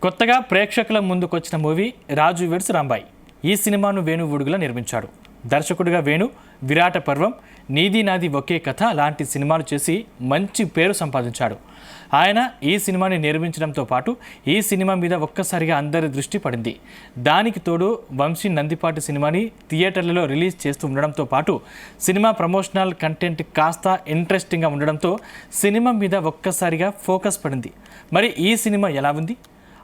కొత్తగా ప్రేక్షకుల ముందుకొచ్చిన మూవీ రాజు వెడ్స్ రాంబాయ్. ఈ సినిమాను వేణు వుడుగుల నిర్మించాడు. దర్శకుడిగా వేణు విరాట పర్వం, నీది నాది ఒకే కథ లాంటి సినిమాలు చేసి మంచి పేరు సంపాదించాడు. ఆయన ఈ సినిమాని నిర్మించడంతో పాటు ఈ సినిమా మీద ఒక్కసారిగా అందరి దృష్టి పడింది. దానికి తోడు వంశీ నందిపాటి సినిమాని థియేటర్లలో రిలీజ్ చేస్తూ ఉండడంతో పాటు సినిమా ప్రమోషనల్ కంటెంట్ కాస్త ఇంట్రెస్టింగ్గా ఉండడంతో సినిమా మీద ఒక్కసారిగా ఫోకస్ పడింది. మరి ఈ సినిమా ఎలా ఉంది?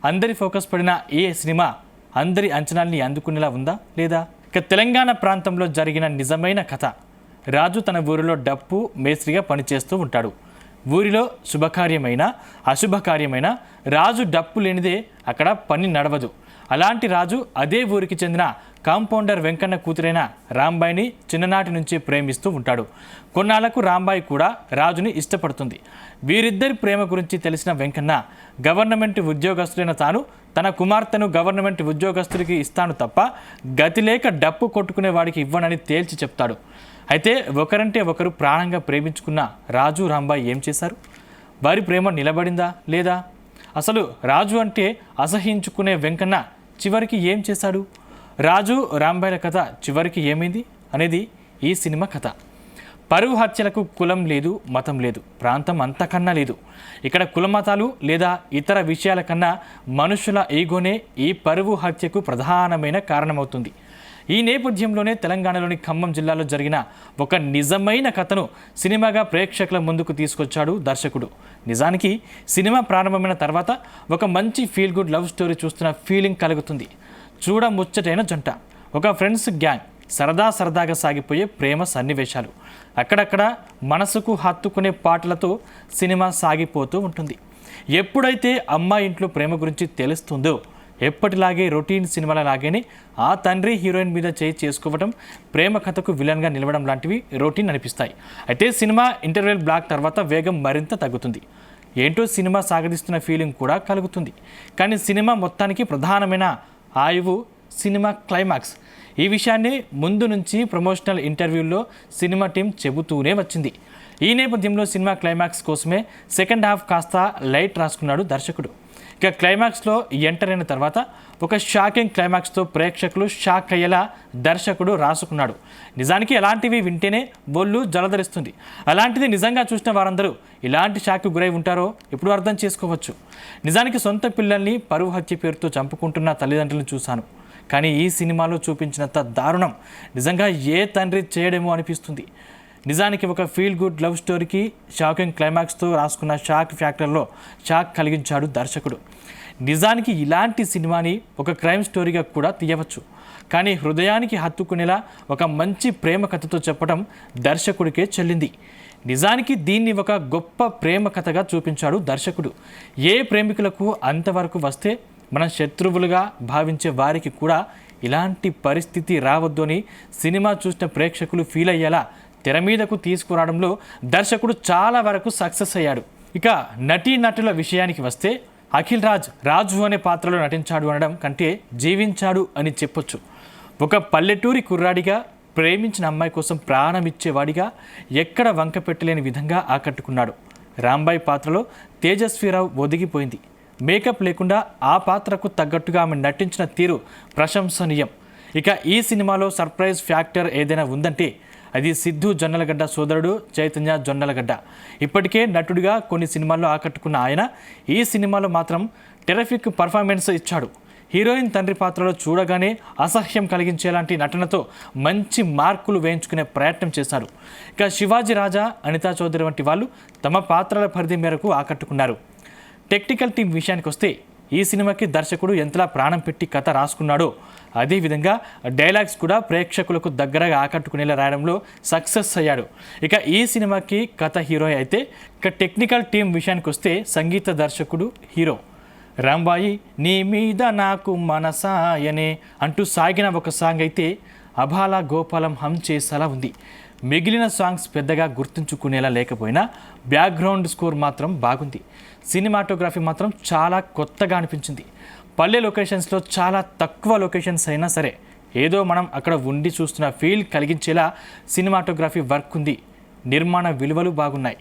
అందరి ఫోకస్ పడిన ఈ సినిమా అందరి అంచనాల్ని అందుకునేలా ఉందా లేదా? ఇక తెలంగాణ ప్రాంతంలో జరిగిన నిజమైన కథ. రాజు తన ఊరిలో డప్పు మేస్త్రిగా పనిచేస్తూ ఉంటాడు. ఊరిలో శుభకార్యమైన అశుభకార్యమైన రాజు డప్పు లేనిదే అక్కడ పని నడవదు. అలాంటి రాజు అదే ఊరికి చెందిన కాంపౌండర్ వెంకన్న కూతురైన రాంబాయిని చిన్ననాటి నుంచి ప్రేమిస్తూ ఉంటాడు. కొన్నాళ్లకు రాంబాయి కూడా రాజుని ఇష్టపడుతుంది. వీరిద్దరి ప్రేమ గురించి తెలిసిన వెంకన్న గవర్నమెంట్ ఉద్యోగస్తులైన తాను తన కుమార్తెను గవర్నమెంట్ ఉద్యోగస్తుడికి ఇస్తాను తప్ప గతి లేక డప్పు కొట్టుకునే వాడికి ఇవ్వనని తేల్చి చెప్తాడు. అయితే ఒకరంటే ఒకరు ప్రాణంగా ప్రేమించుకున్న రాజు రాంబాయి ఏం చేశారు? వారి ప్రేమ నిలబడిందా లేదా? అసలు రాజు అంటే అసహించుకునే వెంకన్న చివరికి ఏం చేశాడు? రాజు రాంబాయిల కథ చివరికి ఏమైంది అనేది ఈ సినిమా కథ. పరువు హత్యలకు కులం లేదు, మతం లేదు, ప్రాంతం అంతకన్నా లేదు. ఇక్కడ కులమతాలు లేదా ఇతర విషయాల కన్నా మనుషుల ఈగోనే ఈ పరువు హత్యకు ప్రధానమైన కారణమవుతుంది. ఈ నేపథ్యంలోనే తెలంగాణలోని ఖమ్మం జిల్లాలో జరిగిన ఒక నిజమైన కథను సినిమాగా ప్రేక్షకుల ముందుకు తీసుకొచ్చాడు దర్శకుడు. నిజానికి సినిమా ప్రారంభమైన తర్వాత ఒక మంచి ఫీల్ గుడ్ లవ్ స్టోరీ చూస్తున్న ఫీలింగ్ కలుగుతుంది. చూడముచ్చటైన జంట, ఒక ఫ్రెండ్స్ గ్యాంగ్, సరదాగా సాగిపోయే ప్రేమ సన్నివేశాలు, అక్కడక్కడ మనసుకు హత్తుకునే పాటలతో సినిమా సాగిపోతూ ఉంటుంది. ఎప్పుడైతే అమ్మాయి ఇంట్లో ప్రేమ గురించి తెలుస్తుందో ఎప్పటిలాగే రొటీన్ సినిమాల లాగానే ఆ తండ్రి హీరోయిన్ మీద చేసుకోవటం, ప్రేమ కథకు విలన్గా నిలవడం లాంటివి రొటీన్ అనిపిస్తాయి. అయితే సినిమా ఇంటర్వెల్ బ్లాక్ తర్వాత వేగం మరింత తగ్గుతుంది. ఏంటో సినిమా సాగదీస్తున్న ఫీలింగ్ కూడా కలుగుతుంది. కానీ సినిమా మొత్తానికి ప్రధానమైన ఆయువు సినిమా క్లైమాక్స్. ఈ విషయాన్ని ముందు నుంచి ప్రమోషనల్ ఇంటర్వ్యూల్లో సినిమా టీం చెబుతూనే వచ్చింది. ఈ నేపథ్యంలో సినిమా క్లైమాక్స్ కోసమే సెకండ్ హాఫ్ కాస్త లైట్ రాసుకున్నాడు దర్శకుడు. ఇక క్లైమాక్స్లో ఎంటర్ అయిన తర్వాత ఒక షాకింగ్ క్లైమాక్స్తో ప్రేక్షకులు షాక్ అయ్యేలా దర్శకుడు రాసుకున్నాడు. నిజానికి అలాంటివి వింటేనే బొల్లు జలధరిస్తుంది. అలాంటిది నిజంగా చూసిన వారందరూ ఇలాంటి షాక్కు గురై ఉంటారో ఇప్పుడు అర్థం చేసుకోవచ్చు. నిజానికి సొంత పిల్లల్ని పరువు హత్య పేరుతో చంపుకుంటున్న తల్లిదండ్రులను చూశాను. కానీ ఈ సినిమాలో చూపించినంత దారుణం నిజంగా ఏ తండ్రి చేయడేమో అనిపిస్తుంది. నిజానికి ఒక ఫీల్ గుడ్ లవ్ స్టోరీకి షాకింగ్ క్లైమాక్స్తో రాసుకున్న షాక్ ఫ్యాక్టర్లో షాక్ కలిగించాడు దర్శకుడు. నిజానికి ఇలాంటి సినిమాని ఒక క్రైమ్ స్టోరీగా కూడా తీయవచ్చు. కానీ హృదయానికి హత్తుకునేలా ఒక మంచి ప్రేమ కథతో చెప్పడం దర్శకుడికే చెల్లింది. నిజానికి దీన్ని ఒక గొప్ప ప్రేమ కథగా చూపించాడు దర్శకుడు. ఏ ప్రేమికులకు అంతవరకు వస్తే మనం శత్రువులుగా భావించే వారికి కూడా ఇలాంటి పరిస్థితి రావద్దు అని సినిమా చూసిన ప్రేక్షకులు ఫీల్ అయ్యేలా తెర మీదకు తీసుకురావడంలో దర్శకుడు చాలా వరకు సక్సెస్ అయ్యాడు. ఇక నటీనటుల విషయానికి వస్తే అఖిల్ రాజ్ రాజు అనే పాత్రలో నటించాడు అనడం కంటే జీవించాడు అని చెప్పొచ్చు. ఒక పల్లెటూరి కుర్రాడిగా ప్రేమించిన అమ్మాయి కోసం ప్రాణం ఇచ్చేవాడిగా ఎక్కడ వంక పెట్టలేని విధంగా ఆకట్టుకున్నాడు. రాంబాయి పాత్రలో తేజస్వీరావు ఒదిగిపోయింది. మేకప్ లేకుండా ఆ పాత్రకు తగ్గట్టుగా ఆమె నటించిన తీరు ప్రశంసనీయం. ఇక ఈ సినిమాలో సర్ప్రైజ్ ఫ్యాక్టర్ ఏదైనా ఉందంటే అది సిద్ధు జొన్నలగడ్డ సోదరుడు చైతన్య జొన్నలగడ్డ. ఇప్పటికే నటుడిగా కొన్ని సినిమాల్లో ఆకట్టుకున్న ఆయన ఈ సినిమాలో మాత్రం టెరిఫిక్ పర్ఫార్మెన్స్ ఇచ్చాడు. హీరోయిన్ తండ్రి పాత్రలో చూడగానే అసహ్యం కలిగించేలాంటి నటనతో మంచి మార్కులు వేయించుకునే ప్రయత్నం చేశారు. ఇక శివాజీ రాజా, అనితా చౌదరి వంటి వాళ్ళు తమ పాత్రల పరిధి మేరకు ఆకట్టుకున్నారు. టెక్నికల్ టీం విషయానికి వస్తే ఈ సినిమాకి దర్శకుడు ఎంతలా ప్రాణం పెట్టి కథ రాసుకున్నాడో అదేవిధంగా డైలాగ్స్ కూడా ప్రేక్షకులకు దగ్గరగా ఆకట్టుకునేలా రాయడంలో సక్సెస్ అయ్యాడు. ఇక ఈ సినిమాకి కథ హీరో అయితే ఇక టెక్నికల్ టీం విషయానికి వస్తే సంగీత దర్శకుడు హీరో. రాంబాయి నీ మీద నాకు మనసాయనే అంటూ సాగిన ఒక సాంగ్ అయితే అబాల గోపాలం హమ్ చేసేలా ఉంది. మిగిలిన సాంగ్స్ పెద్దగా గుర్తుంచుకునేలా లేకపోయినా బ్యాక్గ్రౌండ్ స్కోర్ మాత్రం బాగుంది. సినిమాటోగ్రఫీ మాత్రం చాలా కొత్తగా అనిపించింది. పల్లె లొకేషన్స్లో చాలా తక్కువ లొకేషన్స్ అయినా సరే ఏదో మనం అక్కడ ఉండి చూస్తున్న ఫీల్ కలిగించేలా సినిమాటోగ్రఫీ వర్క్ ఉంది. నిర్మాణ విలువలు బాగున్నాయి.